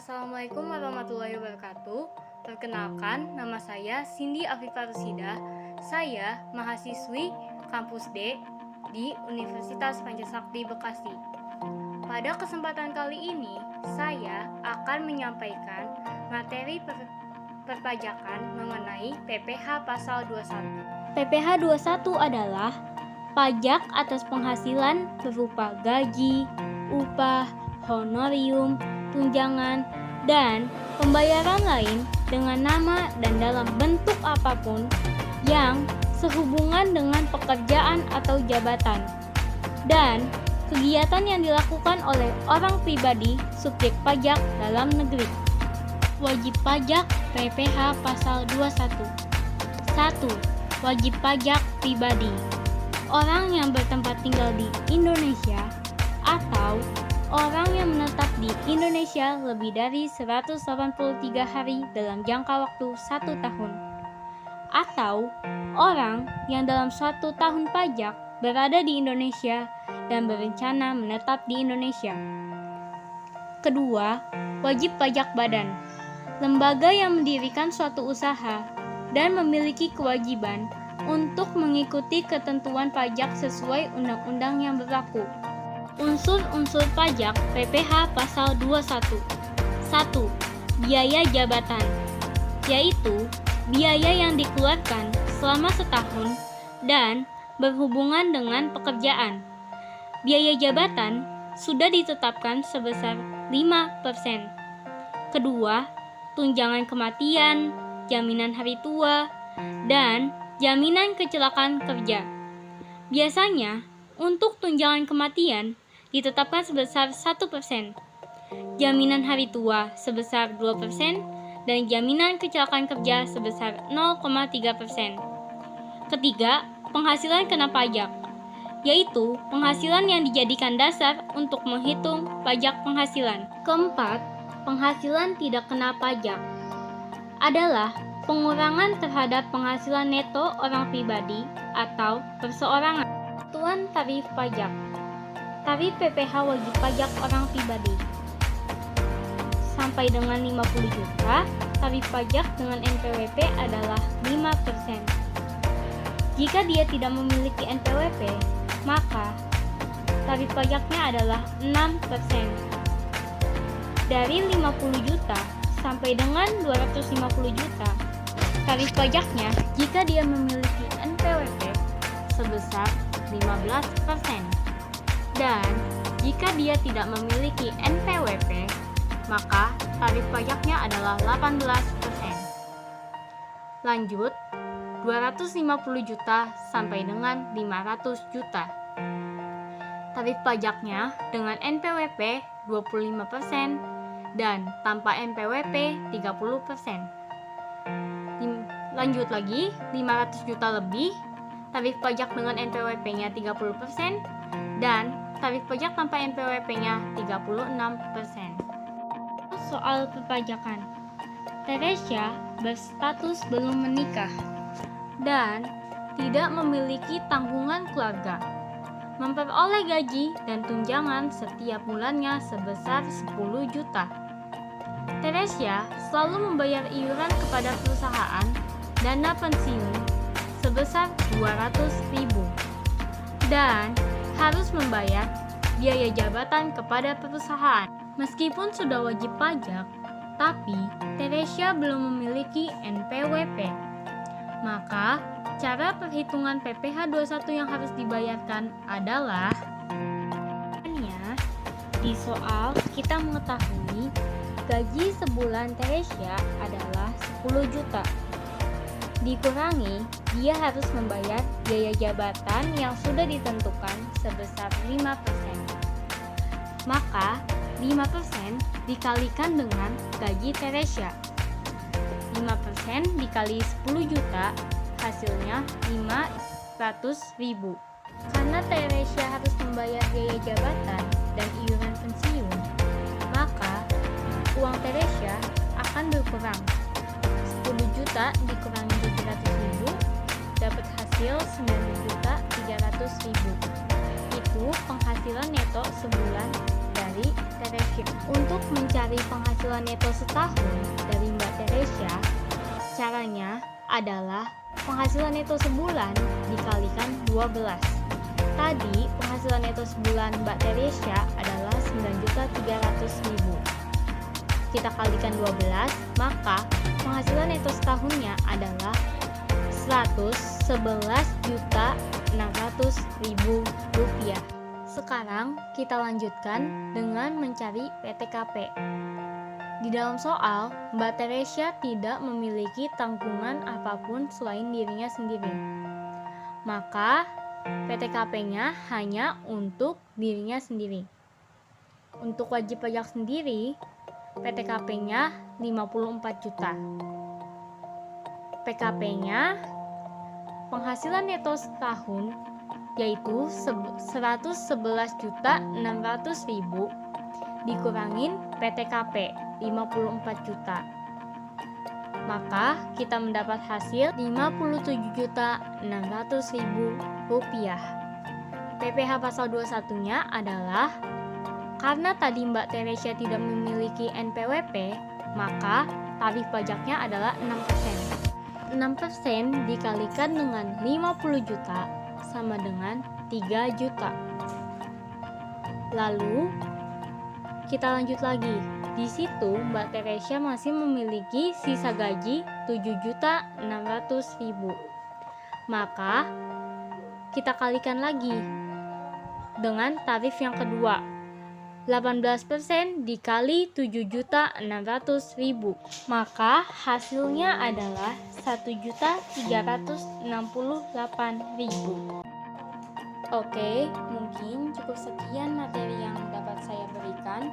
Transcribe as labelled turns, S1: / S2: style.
S1: Assalamualaikum warahmatullahi wabarakatuh. Perkenalkan, nama saya Cindy Afifah Rusida. Saya mahasiswi kampus D di Universitas Pancasakti Bekasi. Pada kesempatan kali ini, saya akan menyampaikan materi perpajakan mengenai PPh pasal 21. PPh 21 adalah pajak atas penghasilan berupa gaji, upah, honorium, tunjangan, dan pembayaran lain dengan nama dan dalam bentuk apapun yang sehubungan dengan pekerjaan atau jabatan, dan kegiatan yang dilakukan oleh orang pribadi subjek pajak dalam negeri. Wajib pajak PPh pasal 21. 1. Wajib pajak pribadi. Orang yang bertempat tinggal di Indonesia atau orang yang menetap di Indonesia lebih dari 183 hari dalam jangka waktu 1 tahun, atau orang yang dalam 1 tahun pajak berada di Indonesia dan berencana menetap di Indonesia. Kedua, wajib pajak badan. Lembaga yang mendirikan suatu usaha dan memiliki kewajiban untuk mengikuti ketentuan pajak sesuai undang-undang yang berlaku. Unsur-unsur pajak PPh pasal 21. 1. Biaya jabatan, yaitu biaya yang dikeluarkan selama setahun dan berhubungan dengan pekerjaan. Biaya jabatan sudah ditetapkan sebesar 5%. Kedua, tunjangan kematian, jaminan hari tua, dan jaminan kecelakaan kerja. Biasanya, untuk tunjangan kematian ditetapkan sebesar 1%, jaminan hari tua sebesar 2%, dan jaminan kecelakaan kerja sebesar 0,3%. Ketiga, penghasilan kena pajak, yaitu penghasilan yang dijadikan dasar untuk menghitung pajak penghasilan. Keempat, penghasilan tidak kena pajak adalah pengurangan terhadap penghasilan neto orang pribadi atau perseorangan. Ketentuan tarif pajak. Tarif PPh wajib pajak orang pribadi sampai dengan 50 juta, tarif pajak dengan NPWP adalah 5%. Jika dia tidak memiliki NPWP, maka tarif pajaknya adalah 6%. Dari 50 juta sampai dengan 250 juta, tarif pajaknya jika dia memiliki NPWP sebesar 15%. Dan jika dia tidak memiliki NPWP, maka tarif pajaknya adalah 18%. Lanjut, 250 juta sampai dengan 500 juta. Tarif pajaknya dengan NPWP 25% dan tanpa NPWP 30%. Lanjut lagi, 500 juta lebih, tarif pajak dengan NPWP-nya 30% dan tarif pajak tanpa NPWP-nya 36%. Soal perpajakan. Teresia berstatus belum menikah dan tidak memiliki tanggungan keluarga, memperoleh gaji dan tunjangan setiap bulannya sebesar 10 juta. Teresia selalu membayar iuran kepada perusahaan dana pensiun sebesar 200.000 dan harus membayar biaya jabatan kepada perusahaan. Meskipun sudah wajib pajak, tapi Teresia belum memiliki NPWP. Maka, cara perhitungan PPh 21 yang harus dibayarkan adalah di soal kita mengetahui gaji sebulan Teresia adalah 10 juta. Dikurangi, dia harus membayar biaya jabatan yang sudah ditentukan sebesar 5%. Maka, 5% dikalikan dengan gaji Teresia. 5% dikali 10 juta, hasilnya 500.000. Karena Teresia harus membayar biaya jabatan dan iuran pensiun, maka uang Teresia akan berkurang. 10 juta dikurangi 700.000 dapat hasil 9.300.000. Itu penghasilan neto sebulan dari Teresia. Teresia. Untuk mencari penghasilan neto setahun dari Mbak Teresia, caranya adalah penghasilan neto sebulan dikalikan 12. Tadi penghasilan neto sebulan Mbak Teresia adalah 9.300.000. Kita kalikan 12, maka penghasilan neto setahunnya adalah 111.600.000 rupiah. Sekarang kita lanjutkan dengan mencari PTKP. Di dalam soal, Mbak Teresia tidak memiliki tanggungan apapun selain dirinya sendiri. Maka PTKP-nya hanya untuk dirinya sendiri. Untuk wajib pajak sendiri, PTKP-nya 54 juta. PKP-nya penghasilan neto setahun yaitu 111.600.000 dikurangin PTKP 54 juta. Maka kita mendapat hasil 57.600.000 rupiah. PPh pasal 21-nya adalah karena tadi Mbak Teresia tidak memiliki NPWP, maka tarif pajaknya adalah 6%. 6% dikalikan dengan 50 juta sama dengan 3 juta. Lalu kita lanjut lagi. Di situ Mbak Teresia masih memiliki sisa gaji 7.600.000. Maka kita kalikan lagi dengan tarif yang kedua. 18% dikali 7.600.000, maka hasilnya adalah 1.368.000. Oke, mungkin cukup sekian materi yang dapat saya berikan.